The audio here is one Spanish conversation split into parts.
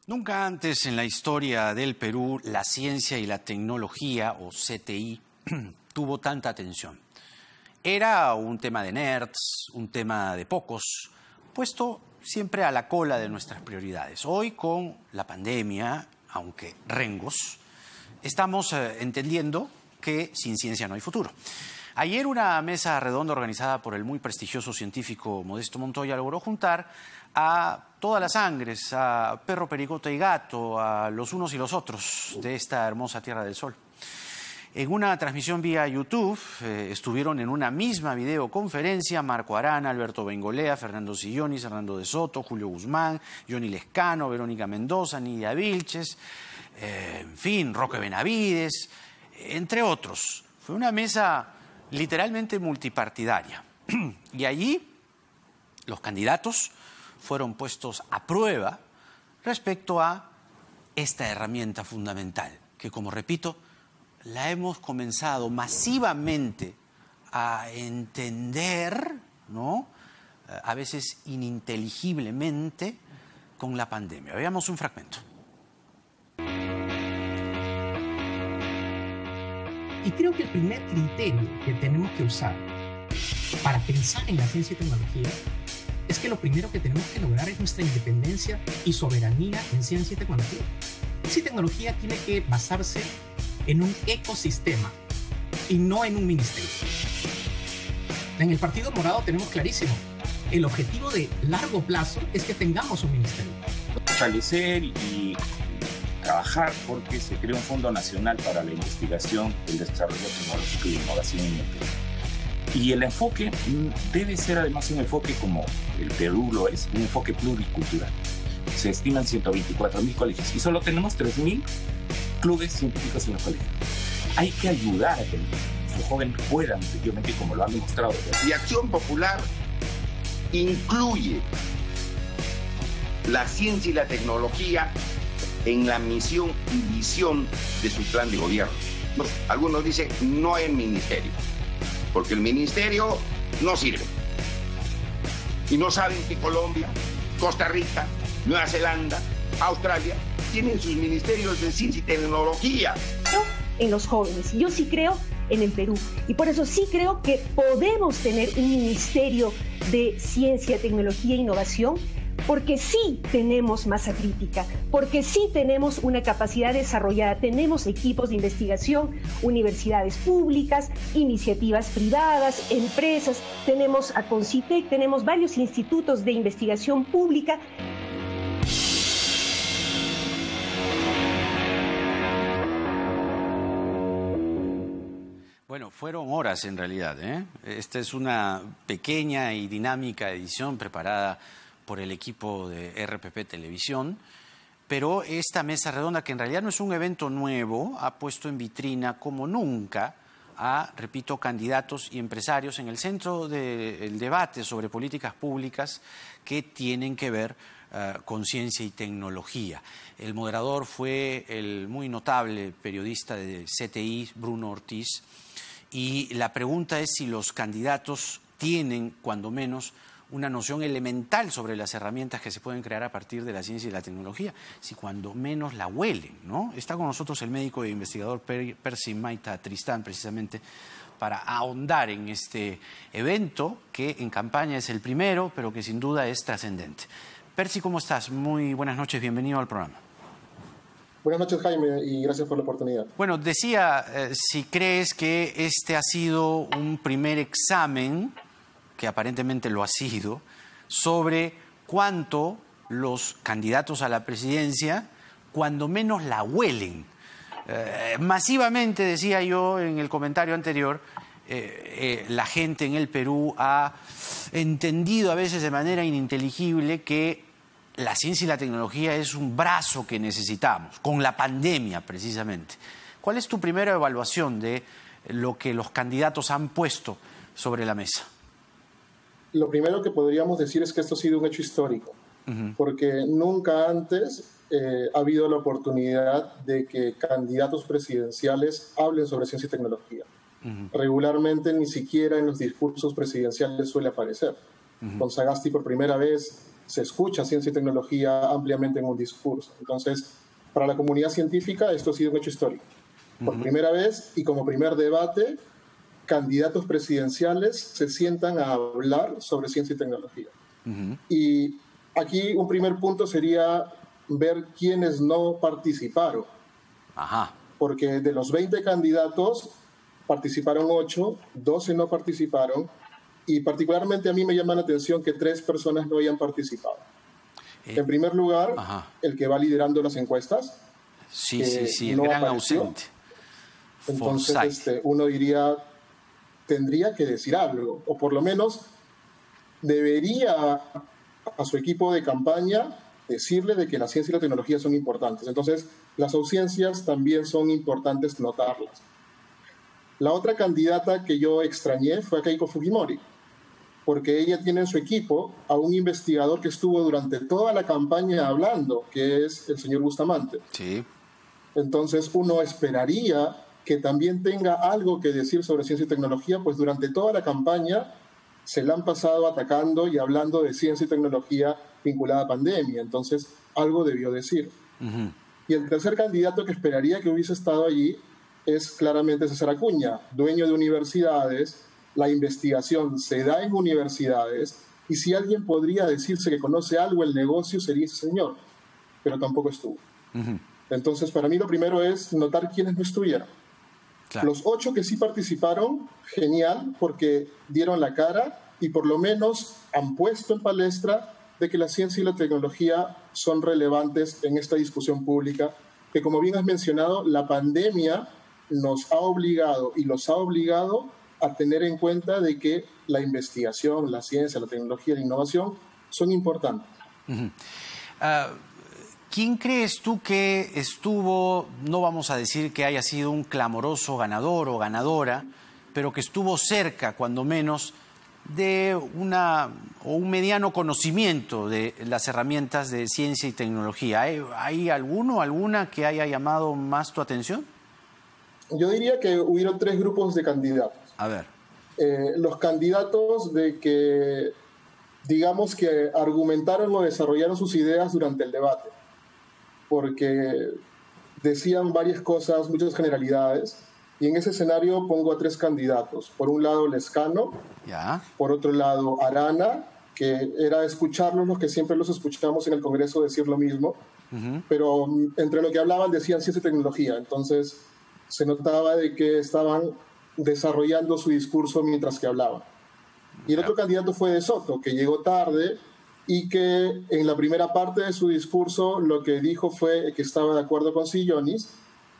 Nunca antes en la historia del Perú la ciencia y la tecnología, o CTI, tuvo tanta atención. Era un tema de nerds, un tema de pocos, puesto siempre a la cola de nuestras prioridades. Hoy, con la pandemia, aunque rengos, estamos entendiendo que sin ciencia no hay futuro. Ayer una mesa redonda organizada por el muy prestigioso científico Modesto Montoya logró juntar a todas las sangres, a perro, pericoto y gato, a los unos y los otros de esta hermosa Tierra del Sol. En una transmisión vía YouTube estuvieron en una misma videoconferencia Marco Arana, Alberto Bengolea, Fernando Sillonis, Hernando de Soto, Julio Guzmán, Johnny Lescano, Verónica Mendoza, Nidia Vilches, en fin, Roque Benavides, entre otros. Fue una mesa literalmente multipartidaria. Y allí los candidatos fueron puestos a prueba respecto a esta herramienta fundamental, que, como repito, la hemos comenzado masivamente a entender, ¿no?, a veces ininteligiblemente, con la pandemia. Veamos un fragmento. Y creo que el primer criterio que tenemos que usar para pensar en la ciencia y tecnología es que lo primero que tenemos que lograr es nuestra independencia y soberanía en ciencia y tecnología. Ciencia y tecnología tiene que basarse en un ecosistema y no en un ministerio. En el Partido Morado tenemos clarísimo, el objetivo de largo plazo es que tengamos un ministerio. Fortalecer y trabajar porque se crea un Fondo Nacional para la Investigación, el Desarrollo Tecnológico y la Innovación en el Perú. Y el enfoque debe ser además un enfoque, como el Perú lo es, un enfoque pluricultural. Se estiman 124.000 colegios y solo tenemos 3.000 clubes científicos en los colegios. Hay que ayudar a que los jóvenes puedan, efectivamente, como lo han demostrado. Y Acción Popular incluye la ciencia y la tecnología en la misión y visión de su plan de gobierno. Algunos dicen no hay ministerio, porque el ministerio no sirve. Y no saben que Colombia, Costa Rica, Nueva Zelanda, Australia tienen sus ministerios de ciencia y tecnología. En los jóvenes, yo sí creo en el Perú, y por eso sí creo que podemos tener un ministerio de ciencia, tecnología e innovación, porque sí tenemos masa crítica, porque sí tenemos una capacidad desarrollada, tenemos equipos de investigación, universidades públicas, iniciativas privadas, empresas, tenemos a Concitec, tenemos varios institutos de investigación pública. Bueno, fueron horas en realidad, ¿eh? Esta es una pequeña y dinámica edición preparada por el equipo de RPP Televisión, pero esta mesa redonda, que en realidad no es un evento nuevo, ha puesto en vitrina como nunca a, repito, candidatos y empresarios en el centro del debate sobre políticas públicas que tienen que ver con ciencia y tecnología. El moderador fue el muy notable periodista de CTI, Bruno Ortiz, y la pregunta es si los candidatos tienen, cuando menos, una noción elemental sobre las herramientas que se pueden crear a partir de la ciencia y la tecnología, si cuando menos la huelen, ¿no? Está con nosotros el médico e investigador Percy Maita Tristán, precisamente para ahondar en este evento, que en campaña es el primero, pero que sin duda es trascendente. Percy, ¿cómo estás? Muy buenas noches, bienvenido al programa. Buenas noches, Jaime, y gracias por la oportunidad. Bueno, decía, si crees que este ha sido un primer examen, que aparentemente lo ha sido, sobre cuánto los candidatos a la presidencia, cuando menos la huelen. Masivamente, decía yo en el comentario anterior, la gente en el Perú ha entendido a veces de manera ininteligible que la ciencia y la tecnología es un brazo que necesitamos, con la pandemia precisamente. ¿Cuál es tu primera evaluación de lo que los candidatos han puesto sobre la mesa? Lo primero que podríamos decir es que esto ha sido un hecho histórico, porque nunca antes ha habido la oportunidad de que candidatos presidenciales hablen sobre ciencia y tecnología. Regularmente ni siquiera en los discursos presidenciales suele aparecer. Con Sagasti por primera vez se escucha ciencia y tecnología ampliamente en un discurso. Entonces, para la comunidad científica esto ha sido un hecho histórico. Por primera vez y como primer debate, candidatos presidenciales se sientan a hablar sobre ciencia y tecnología. Y aquí un primer punto sería ver quiénes no participaron. Porque de los 20 candidatos participaron 8, 12 no participaron, y particularmente a mí me llama la atención que 3 personas no hayan participado. En primer lugar, el que va liderando las encuestas. Sí, el gran ausente. Entonces, uno diría, tendría que decir algo, o por lo menos debería a su equipo de campaña decirle de que la ciencia y la tecnología son importantes. Entonces, las ausencias también son importantes notarlas. La otra candidata que yo extrañé fue a Keiko Fujimori, porque ella tiene en su equipo a un investigador que estuvo durante toda la campaña hablando, que es el señor Bustamante. Sí. Entonces, uno esperaría que también tenga algo que decir sobre ciencia y tecnología, pues durante toda la campaña se la han pasado atacando y hablando de ciencia y tecnología vinculada a pandemia. Entonces, algo debió decir. Y el tercer candidato que esperaría que hubiese estado allí es claramente César Acuña, dueño de universidades. La investigación se da en universidades, y si alguien podría decirse que conoce algo el negocio sería ese señor, pero tampoco estuvo. Entonces, para mí lo primero es notar quiénes no estuvieron. Claro. Los 8 que sí participaron, genial, porque dieron la cara y por lo menos han puesto en palestra de que la ciencia y la tecnología son relevantes en esta discusión pública, que como bien has mencionado, la pandemia nos ha obligado y los ha obligado a tener en cuenta de que la investigación, la ciencia, la tecnología, la innovación son importantes. ¿Quién crees tú que estuvo, no vamos a decir que haya sido un clamoroso ganador o ganadora, pero que estuvo cerca, cuando menos, de un mediano conocimiento de las herramientas de ciencia y tecnología? ¿Hay alguno, alguna que haya llamado más tu atención? Yo diría que hubieron 3 grupos de candidatos. A ver. Los candidatos de que, digamos que argumentaron o desarrollaron sus ideas durante el debate, porque decían varias cosas, muchas generalidades, y en ese escenario pongo a 3 candidatos. Por un lado, Lezcano, por otro lado, Arana, que era escucharlos, los que siempre los escuchamos en el Congreso decir lo mismo, pero entre lo que hablaban decían ciencia y tecnología, entonces se notaba de que estaban desarrollando su discurso mientras que hablaban. Y el otro candidato fue De Soto, que llegó tarde y que en la primera parte de su discurso lo que dijo fue que estaba de acuerdo con Sillonis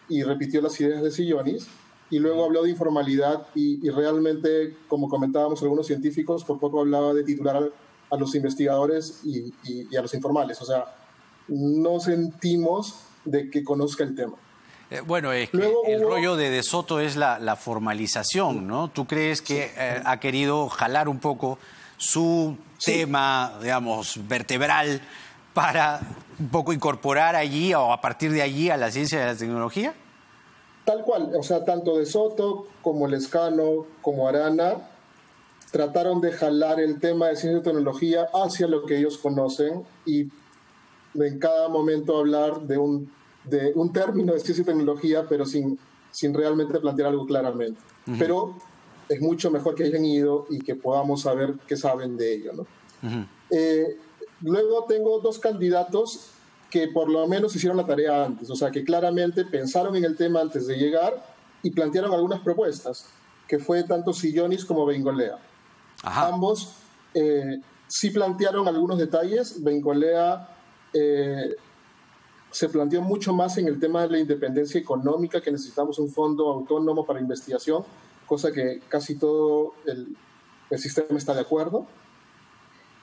y repitió las ideas de Sillonis, y luego habló de informalidad y realmente, como comentábamos algunos científicos, por poco hablaba de titular a los investigadores y a los informales. O sea, no sentimos de que conozca el tema. Bueno, es que el rollo de Soto es la formalización, ¿no? ¿Tú crees que ha querido jalar un poco su tema, digamos, vertebral para un poco incorporar allí o a partir de allí a la ciencia y a la tecnología? Tal cual, o sea, tanto De Soto como Lezcano como Arana trataron de jalar el tema de ciencia y tecnología hacia lo que ellos conocen y en cada momento hablar de un término de ciencia y tecnología, pero sin realmente plantear algo claramente. Pero es mucho mejor que hayan ido y que podamos saber qué saben de ello, ¿no? Luego tengo 2 candidatos que por lo menos hicieron la tarea antes, o sea, que claramente pensaron en el tema antes de llegar y plantearon algunas propuestas, que fue tanto Sillonis como Bengolea. Ambos sí plantearon algunos detalles. Bengolea se planteó mucho más en el tema de la independencia económica, que necesitamos un fondo autónomo para investigación, cosa que casi todo el sistema está de acuerdo.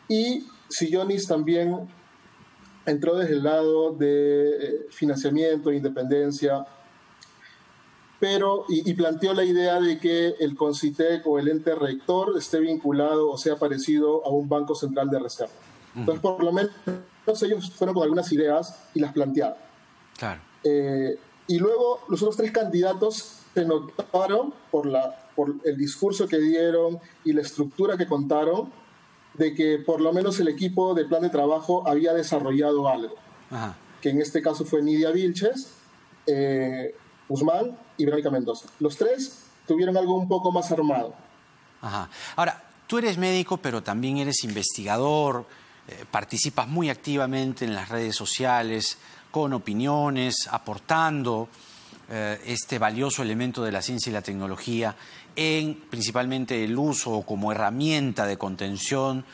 Y Sillonis también entró desde el lado de financiamiento, independencia, pero y planteó la idea de que el CONCITEC o el ente rector esté vinculado o sea parecido a un banco central de reserva. Entonces, por lo menos ellos fueron con algunas ideas y las plantearon. Claro. Y luego los otros 3 candidatos se notaron por el discurso que dieron y la estructura que contaron, de que por lo menos el equipo de plan de trabajo había desarrollado algo, Ajá. que en este caso fue Nidia Vilches, Guzmán y Verónica Mendoza. Los tres tuvieron algo un poco más armado. Ajá. Ahora, tú eres médico, pero también eres investigador, participas muy activamente en las redes sociales, con opiniones, aportando este valioso elemento de la ciencia y la tecnología en principalmente el uso como herramienta de contención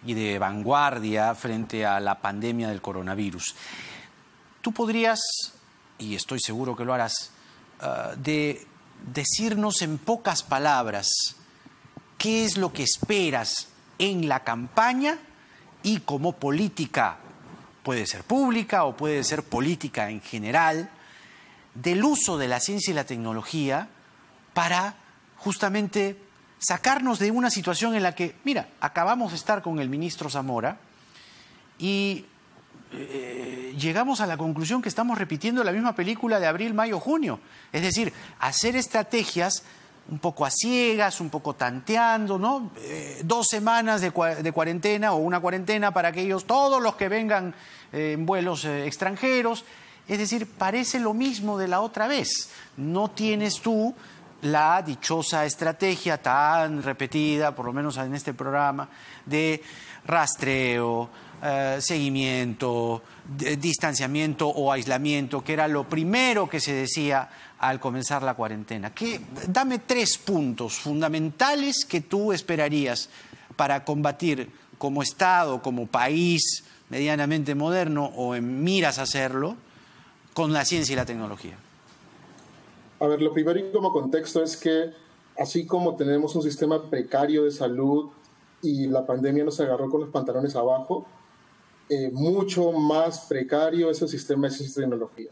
y de vanguardia frente a la pandemia del coronavirus. Tú podrías, y estoy seguro que lo harás, de decirnos en pocas palabras qué es lo que esperas en la campaña y como política, puede ser pública o puede ser política en general, del uso de la ciencia y la tecnología para justamente sacarnos de una situación en la que, mira, acabamos de estar con el ministro Zamora y llegamos a la conclusión que estamos repitiendo la misma película de abril, mayo, junio. Es decir, hacer estrategias un poco a ciegas, un poco tanteando, ¿no? 2 semanas de cuarentena o una cuarentena para todos los que vengan en vuelos extranjeros. Es decir, parece lo mismo de la otra vez. No tienes tú la dichosa estrategia tan repetida, por lo menos en este programa, de rastreo, seguimiento, distanciamiento o aislamiento, que era lo primero que se decía al comenzar la cuarentena. Dame 3 puntos fundamentales que tú esperarías para combatir como Estado, como país medianamente moderno o en miras a hacerlo, con la ciencia y la tecnología. A ver, lo primero y como contexto es que así como tenemos un sistema precario de salud y la pandemia nos agarró con los pantalones abajo, mucho más precario es el sistema de ciencia y tecnología.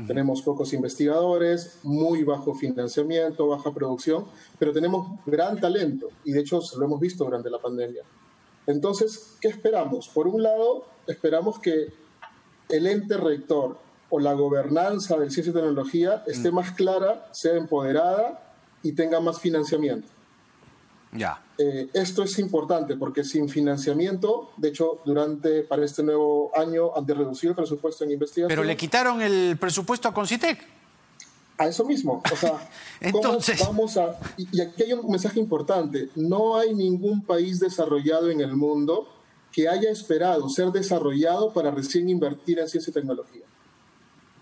Tenemos pocos investigadores, muy bajo financiamiento, baja producción, pero tenemos gran talento y de hecho lo hemos visto durante la pandemia. Entonces, ¿qué esperamos? Por un lado, esperamos que el ente rector o la gobernanza de ciencia y tecnología esté más clara, sea empoderada y tenga más financiamiento. Ya. Esto es importante porque sin financiamiento, de hecho, para este nuevo año han de reducir el presupuesto en investigación. Pero le quitaron el presupuesto a Concitec. A eso mismo. O sea, entonces... y aquí hay un mensaje importante. No hay ningún país desarrollado en el mundo que haya esperado ser desarrollado para recién invertir en ciencia y tecnología.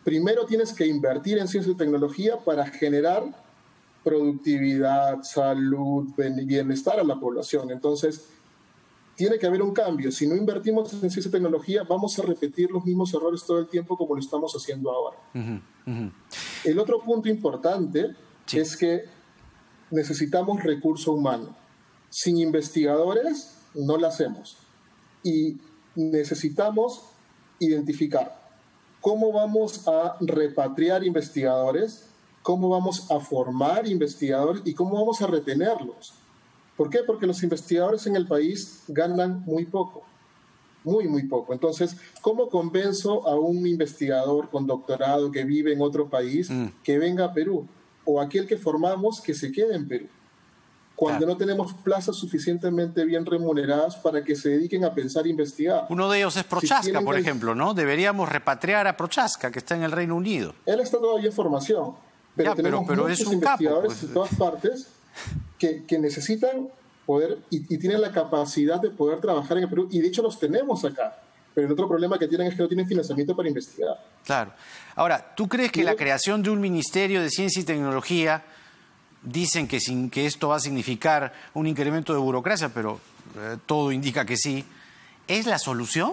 Primero tienes que invertir en ciencia y tecnología para generar productividad, salud, bienestar a la población. Entonces, tiene que haber un cambio. Si no invertimos en ciencia y tecnología, vamos a repetir los mismos errores todo el tiempo como lo estamos haciendo ahora. El otro punto importante es que necesitamos recurso humano. Sin investigadores no lo hacemos. Y necesitamos identificar cómo vamos a repatriar investigadores, cómo vamos a formar investigadores y cómo vamos a retenerlos. ¿Por qué? Porque los investigadores en el país ganan muy poco, muy poco. Entonces, ¿cómo convenzo a un investigador con doctorado que vive en otro país que venga a Perú? O aquel que formamos que se quede en Perú, cuando no tenemos plazas suficientemente bien remuneradas para que se dediquen a pensar e investigar. Uno de ellos es Prochaska, por ejemplo, ¿no? Deberíamos repatriar a Prochaska, que está en el Reino Unido. Él está todavía en formación, pero tenemos muchos investigadores de todas partes que necesitan poder y tienen la capacidad de poder trabajar en el Perú, y de hecho los tenemos acá. Pero el otro problema que tienen es que no tienen financiamiento para investigar. Claro. Ahora, ¿tú crees que la creación de un Ministerio de Ciencia y Tecnología, dicen que esto va a significar un incremento de burocracia, pero todo indica que sí, ¿es la solución?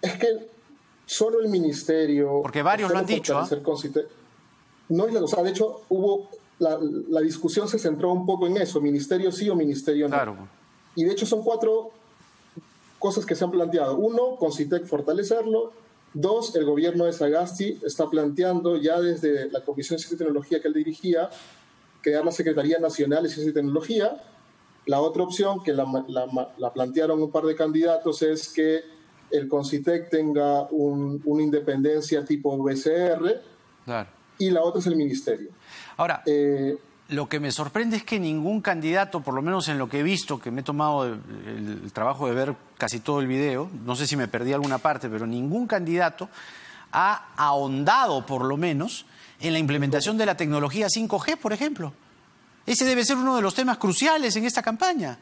Es que solo el ministerio... Porque varios lo han dicho. No es o sea, de hecho, la discusión se centró un poco en eso, ministerio sí o ministerio no. Claro. Y de hecho son 4 cosas que se han planteado. 1, Concitec fortalecerlo. 2, el gobierno de Sagasti está planteando ya desde la Comisión de Ciencia y Tecnología que él dirigía, crear la Secretaría Nacional de Ciencia y Tecnología. La otra opción, que la plantearon un par de candidatos, es que el Concitec tenga una independencia tipo BCR. Claro. Y la otra es el ministerio. Ahora, Lo que me sorprende es que ningún candidato, por lo menos en lo que he visto, que me he tomado el trabajo de ver casi todo el video, no sé si me perdí alguna parte, pero ningún candidato ha ahondado, por lo menos, en la implementación de la tecnología 5G, por ejemplo. Ese debe ser uno de los temas cruciales en esta campaña.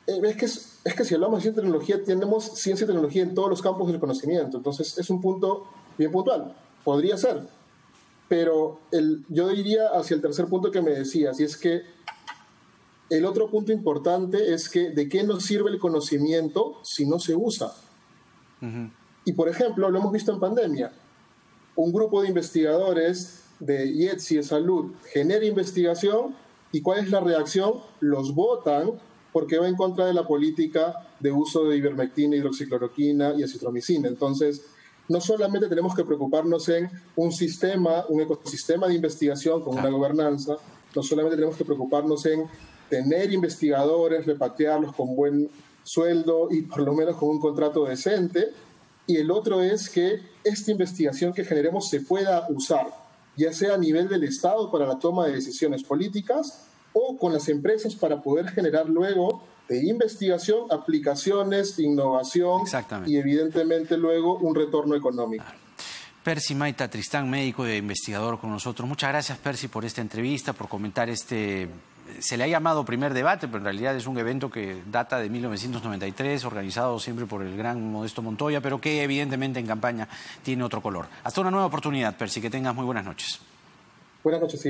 Es que si hablamos de ciencia y tecnología, tenemos ciencia y tecnología en todos los campos del conocimiento. Entonces, es un punto bien puntual. Podría ser. Pero yo iría hacia el tercer punto que me decías, y es que el otro punto importante es que ¿de qué nos sirve el conocimiento si no se usa? Y, por ejemplo, lo hemos visto en pandemia. Un grupo de investigadores de IETSI, de salud, genera investigación, ¿y cuál es la reacción? Los votan porque va en contra de la política de uso de ivermectina, hidroxicloroquina y acitromicina. Entonces, no solamente tenemos que preocuparnos en un ecosistema de investigación con una gobernanza, no solamente tenemos que preocuparnos en tener investigadores, repatriarlos con buen sueldo y por lo menos con un contrato decente, y el otro es que esta investigación que generemos se pueda usar, ya sea a nivel del Estado para la toma de decisiones políticas o con las empresas para poder generar luego de investigación, aplicaciones, innovación y evidentemente luego un retorno económico. Percy Maita Tristán, médico e investigador con nosotros. Muchas gracias, Percy, por esta entrevista, por comentar se le ha llamado primer debate, pero en realidad es un evento que data de 1993, organizado siempre por el gran Modesto Montoya, pero que evidentemente en campaña tiene otro color. Hasta una nueva oportunidad, Percy, que tengas muy buenas noches. Buenas noches.